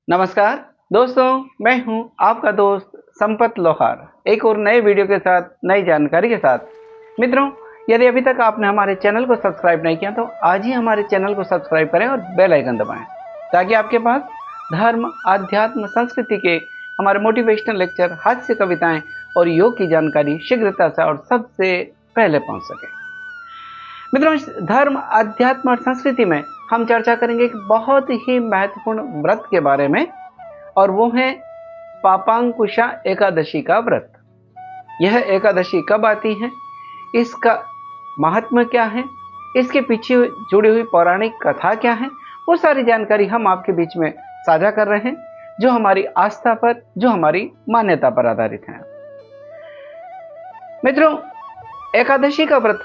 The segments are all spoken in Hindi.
नमस्कार दोस्तों, मैं हूं आपका दोस्त संपत लोहार, एक और नए वीडियो के साथ नई जानकारी के साथ। मित्रों, यदि अभी तक आपने हमारे चैनल को सब्सक्राइब नहीं किया तो आज ही हमारे चैनल को सब्सक्राइब करें और बेल आइकन दबाएं ताकि आपके पास धर्म, अध्यात्म, संस्कृति के हमारे मोटिवेशनल लेक्चर, हास्य कविताएं और योग की जानकारी शीघ्रता से और सबसे पहले पहुंच सके। मित्रों, धर्म, अध्यात्म और संस्कृति में हम चर्चा करेंगे एक बहुत ही महत्वपूर्ण व्रत के बारे में, और वो है पापांकुशा एकादशी का व्रत। यह एकादशी कब आती है, इसका महात्म्य क्या है, इसके पीछे जुड़ी हुई पौराणिक कथा क्या है, वो सारी जानकारी हम आपके बीच में साझा कर रहे हैं, जो हमारी आस्था पर, जो हमारी मान्यता पर आधारित है। मित्रों, एकादशी का व्रत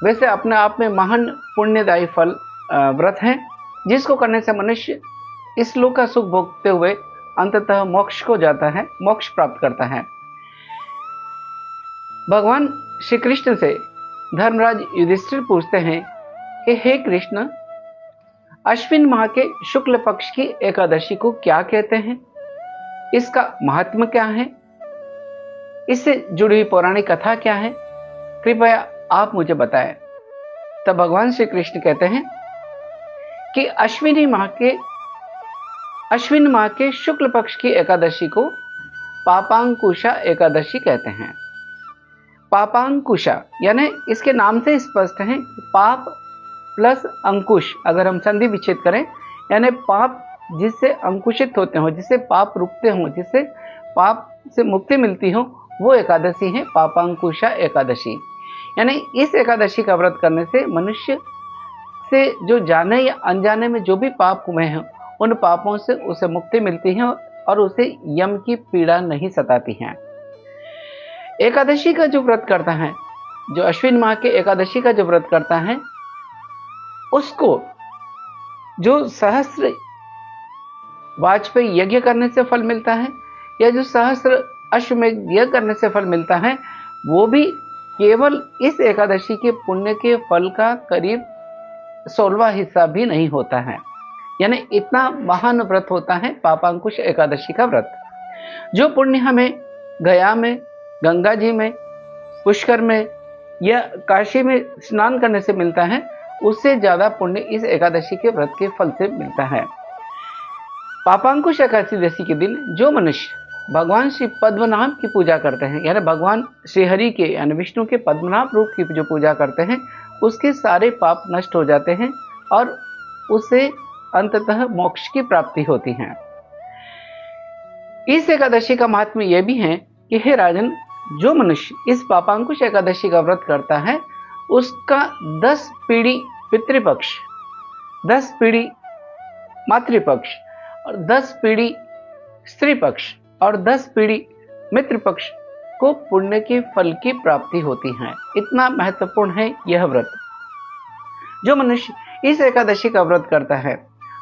वैसे अपने आप में महान पुण्यदायी फल व्रत है, जिसको करने से मनुष्य इस लोक का सुख भोगते हुए अंततः मोक्ष को जाता है, मोक्ष प्राप्त करता है। भगवान श्री कृष्ण से धर्मराज युधिष्ठिर पूछते हैं कि हे कृष्ण, अश्विन माह के शुक्ल पक्ष की एकादशी को क्या कहते हैं, इसका महात्म्य क्या है, इससे जुड़ी हुई पौराणिक कथा क्या है, कृपया आप मुझे बताएं। तब भगवान श्री कृष्ण कहते हैं कि अश्विन माह के शुक्ल पक्ष की एकादशी को पापांकुशा एकादशी कहते हैं। पापांकुशा यानी इसके नाम से स्पष्ट है, पाप प्लस अंकुश, अगर हम संधि विच्छेद करें यानी पाप जिससे अंकुशित होते हो, जिससे पाप रुकते हो, जिससे पाप से मुक्ति मिलती हो, वो एकादशी है पापांकुशा एकादशी। यानी इस एकादशी का व्रत करने से मनुष्य से जो जाने या अनजाने में जो भी पाप हुए हैं, उन पापों से उसे मुक्ति मिलती है और उसे यम की पीड़ा नहीं सताती है। एकादशी का जो व्रत करता है, जो अश्विन माह के एकादशी का जो व्रत करता है, उसको जो सहस्त्र वाजपेयी यज्ञ करने से फल मिलता है या जो सहस्त्र अश्वमेध यज्ञ करने से फल मिलता है, वो भी केवल इस एकादशी के पुण्य के फल का करीब 16वां हिस्सा भी नहीं होता है। यानी इतना महान व्रत होता है पापांकुश एकादशी का व्रत। जो पुण्य हमें गया में, गंगा जी में, पुष्कर में या काशी में स्नान करने से मिलता है, उससे ज्यादा पुण्य इस एकादशी के व्रत के फल से मिलता है। पापांकुश एकादशी के दिन जो मनुष्य भगवान श्री पद्मनाभ की पूजा करते हैं, यानी भगवान श्री हरि के यानी विष्णु के पद्मनाभ रूप की जो पूजा करते हैं, उसके सारे पाप नष्ट हो जाते हैं और उसे अंततः मोक्ष की प्राप्ति होती है। इस एकादशी का महात्म्य यह भी है कि हे राजन, जो मनुष्य इस पापांकुश एकादशी का व्रत करता है, उसका 10 पीढ़ी पितृपक्ष, 10 पीढ़ी मातृपक्ष और 10 पीढ़ी स्त्री पक्ष और 10 पीढ़ी मित्र पक्ष को पुण्य के फल की प्राप्ति होती है। इतना महत्वपूर्ण है यह व्रत। जो मनुष्य इस एकादशी का व्रत करता है,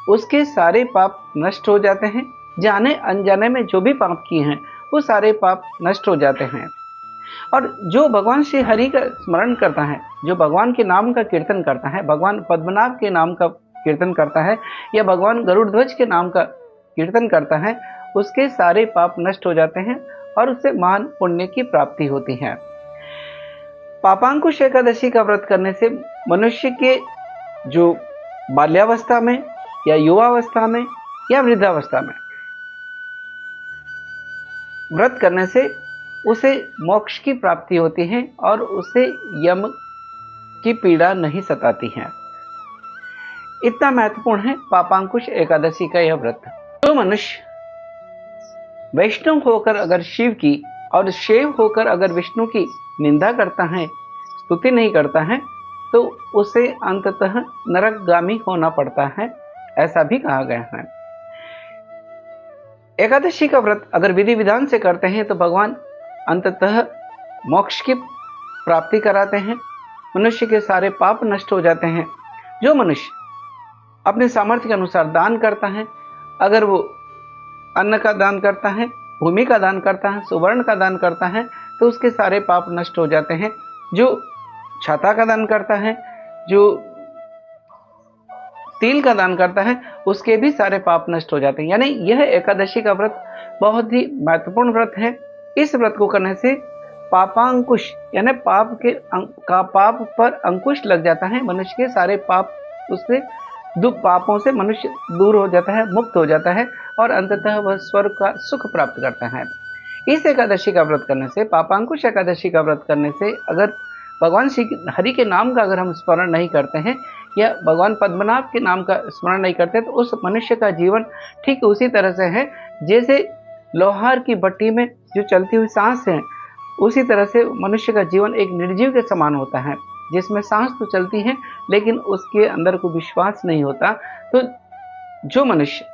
उसके सारे पाप नष्ट हो जाते हैं। जाने अनजाने में जो भी पाप किए हैं, वो सारे पाप नष्ट हो जाते हैं। और जो भगवान श्री हरि का स्मरण करता है, जो भगवान के नाम का कीर्तन करता है, भगवान पद्मनाभ के नाम का कीर्तन करता है या भगवान गरुड़ध्वज के नाम का कीर्तन करता है, उसके सारे पाप नष्ट हो जाते हैं और उससे महान पुण्य की प्राप्ति होती है। पापांकुश एकादशी का व्रत करने से मनुष्य के जो बाल्यावस्था में या युवावस्था में या वृद्धावस्था में व्रत करने से उसे मोक्ष की प्राप्ति होती है और उसे यम की पीड़ा नहीं सताती है। इतना महत्वपूर्ण है पापांकुश एकादशी का यह व्रत। जो मनुष्य वैष्णव होकर अगर शिव की और शैव होकर अगर विष्णु की निंदा करता है, स्तुति नहीं करता है, तो उसे अंततः नरकगामी होना पड़ता है, ऐसा भी कहा गया है। एकादशी का व्रत अगर विधि विधान से करते हैं तो भगवान अंततः मोक्ष की प्राप्ति कराते हैं, मनुष्य के सारे पाप नष्ट हो जाते हैं। जो मनुष्य अपने सामर्थ्य के अनुसार दान करता है, अगर वो अन्न का दान करता है, भूमि का दान करता है, सुवर्ण का दान करता है, तो उसके सारे पाप नष्ट हो जाते हैं। जो छाता का दान करता है, जो तिल का दान करता है उसके भी सारे पाप नष्ट हो जाते हैं। यानी यह एकादशी का व्रत बहुत ही महत्वपूर्ण व्रत है। इस व्रत को करने से पापांकुश यानी पाप पर अंकुश लग जाता है। मनुष्य के सारे पाप उससे पापों से मनुष्य दूर हो जाता है, मुक्त हो जाता है और अंततः वह स्वर्ग का सुख प्राप्त करता है। इस एकादशी का व्रत करने से, पापांकुश एकादशी का व्रत करने से, अगर भगवान श्री हरि के नाम का अगर हम स्मरण नहीं करते हैं या भगवान पद्मनाभ के नाम का स्मरण नहीं करते, तो उस मनुष्य का जीवन ठीक उसी तरह से है जैसे लोहार की भट्टी में जो चलती हुई सांस है, उसी तरह से मनुष्य का जीवन एक निर्जीव के समान होता है, जिसमें सांस तो चलती है लेकिन उसके अंदर कोई विश्वास नहीं होता। तो जो मनुष्य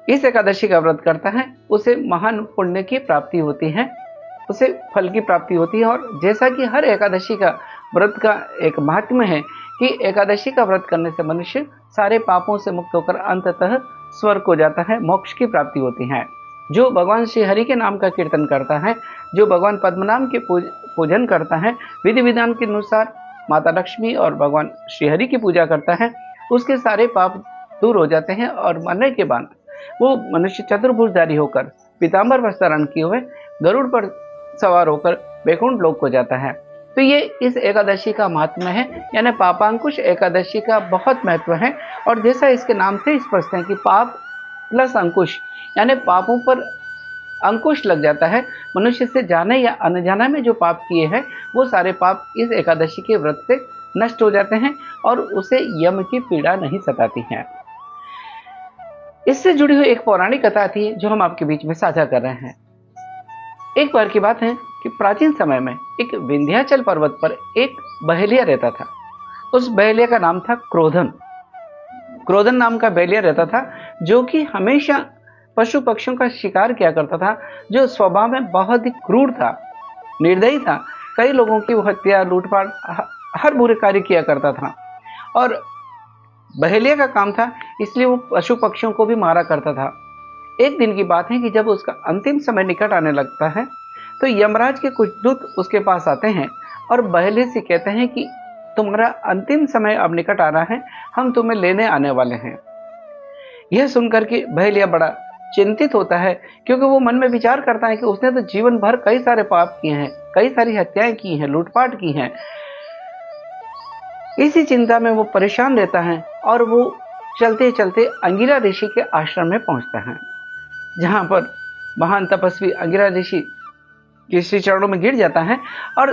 इस एकादशी का व्रत करता है उसे महान पुण्य की प्राप्ति होती है, उसे फल की प्राप्ति होती है। और जैसा कि हर एकादशी का व्रत का एक महात्म्य है कि एकादशी का व्रत करने से मनुष्य सारे पापों से मुक्त होकर अंततः स्वर्ग को जाता है, मोक्ष की प्राप्ति होती है। जो भगवान श्री हरि के नाम का कीर्तन करता है, जो भगवान पद्मनाभ के पूजन करता है, विधि विधान के अनुसार माता लक्ष्मी और भगवान श्री हरि की पूजा करता है, उसके सारे पाप दूर हो जाते हैं और मरने के बाद वो मनुष्य चतुर्भुजधारी होकर पीताम्बर वस्त्र धारण किए हुए गरुड़ पर सवार होकर वैकुंठ लोक को जाता है। तो ये इस एकादशी का महात्म्य है, यानी पापांकुश एकादशी का बहुत महत्व है। और जैसा इसके नाम से स्पष्ट है कि पाप प्लस अंकुश, यानी पापों पर अंकुश लग जाता है। मनुष्य से जाने या अनजाने में जो पाप किए हैं वो सारे पाप इस एकादशी के व्रत से नष्ट हो जाते हैं और उसे यम की पीड़ा नहीं सताती है। इससे जुड़ी हुई एक पौराणिक कथा थी जो हम आपके बीच में साझा कर रहे हैं। एक बार की बात है कि प्राचीन समय में एक विंध्याचल पर्वत पर एक बहेलिया रहता था। उस बहेलिया का नाम था क्रोधन। क्रोधन नाम का बहेलिया रहता था जो कि हमेशा पशु पक्षियों का शिकार किया करता था, जो स्वभाव में बहुत ही क्रूर था, निर्दयी था। कई लोगों की वो हत्या, लूटपाट, हर बुरे कार्य किया करता था। और बहेलिया का काम था इसलिए वो पशु पक्षियों को भी मारा करता था। एक दिन की बात है कि जब उसका अंतिम समय निकट आने लगता है तो यमराज के कुछ दूत उसके पास आते हैं और बहेलिया से कहते हैं कि तुम्हारा अंतिम समय अब निकट आ रहा है, हम तुम्हें लेने आने वाले हैं। यह सुनकर के बहेलिया बड़ा चिंतित होता है, क्योंकि वो मन में विचार करता है कि उसने तो जीवन भर कई सारे पाप किए हैं, कई सारी हत्याएं की हैं, लूटपाट की हैं। इसी चिंता में वो परेशान रहता है और वो चलते चलते अंगिरा ऋषि के आश्रम में पहुंचता है, जहां पर महान तपस्वी अंगिरा ऋषि के श्री चरणों में गिर जाता है और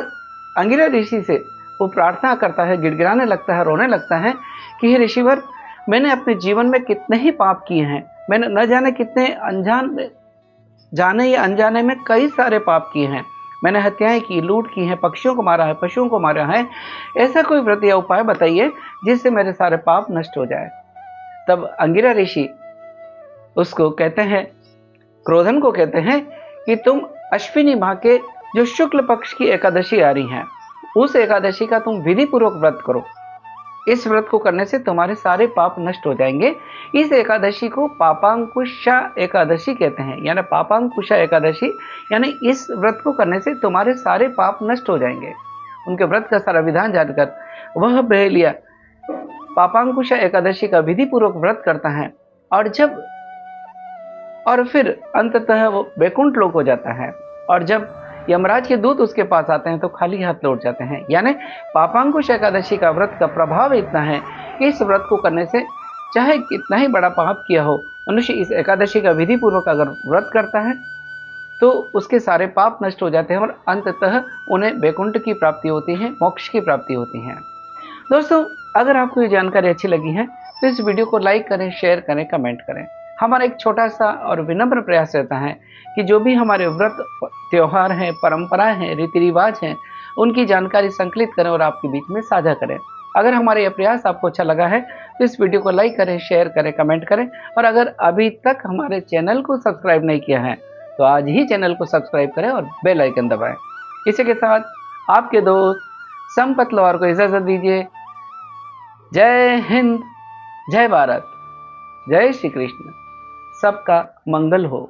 अंगिरा ऋषि से वो प्रार्थना करता है, गिड़गिड़ाने लगता है, रोने लगता है कि हे ऋषिवर, मैंने अपने जीवन में कितने ही पाप किए हैं, मैंने न जाने कितने जाने या अनजाने में कई सारे पाप किए हैं। मैंने हत्याएं की, लूट की हैं, पक्षियों को मारा है, पशुओं को मारा है। ऐसा कोई व्रत या उपाय बताइए जिससे मेरे सारे पाप नष्ट हो जाए। तब अंगिरा ऋषि उसको कहते हैं, क्रोधन को कहते हैं कि तुम अश्विनी माह के जो शुक्ल पक्ष की एकादशी आ रही है, उस एकादशी का तुम विधि पूर्वक व्रत करो। इस व्रत को करने से तुम्हारे सारे पाप नष्ट हो जाएंगे। इस एकादशी को पापांकुशा एकादशी कहते हैं, यानी पापांकुशा एकादशी, यानी इस व्रत को करने से तुम्हारे सारे पाप नष्ट हो जाएंगे। उनके व्रत का सारा विधान जानकर वह बहेलिया पापांकुशा एकादशी का विधि पूर्वक व्रत करता है और फिर अंततः वो वैकुंठ लोक हो जाता है। और जब यमराज के दूत उसके पास आते हैं तो खाली हाथ लौट जाते हैं। यानी पापांकुश एकादशी का व्रत का प्रभाव इतना है कि इस व्रत को करने से चाहे कितना ही बड़ा पाप किया हो, मनुष्य इस एकादशी का विधि पूर्वक अगर व्रत करता है तो उसके सारे पाप नष्ट हो जाते हैं और अंततः उन्हें वैकुंठ की प्राप्ति होती है, मोक्ष की प्राप्ति होती है। दोस्तों, अगर आपको ये जानकारी अच्छी लगी है तो इस वीडियो को लाइक करें, शेयर करें, कमेंट करें। हमारा एक छोटा सा और विनम्र प्रयास रहता है कि जो भी हमारे व्रत, त्योहार हैं, परंपराएं हैं, रीति रिवाज हैं, उनकी जानकारी संकलित करें और आपके बीच में साझा करें। अगर हमारा यह प्रयास आपको अच्छा लगा है तो इस वीडियो को लाइक करें, शेयर करें, कमेंट करें। और अगर अभी तक हमारे चैनल को सब्सक्राइब नहीं किया है तो आज ही चैनल को सब्सक्राइब करें और बेल आइकन दबाएं। इसी के साथ आपके दोस्त संपत लोहार को इजाजत दीजिए। जय हिंद, जय भारत, जय श्री कृष्ण। सबका मंगल हो।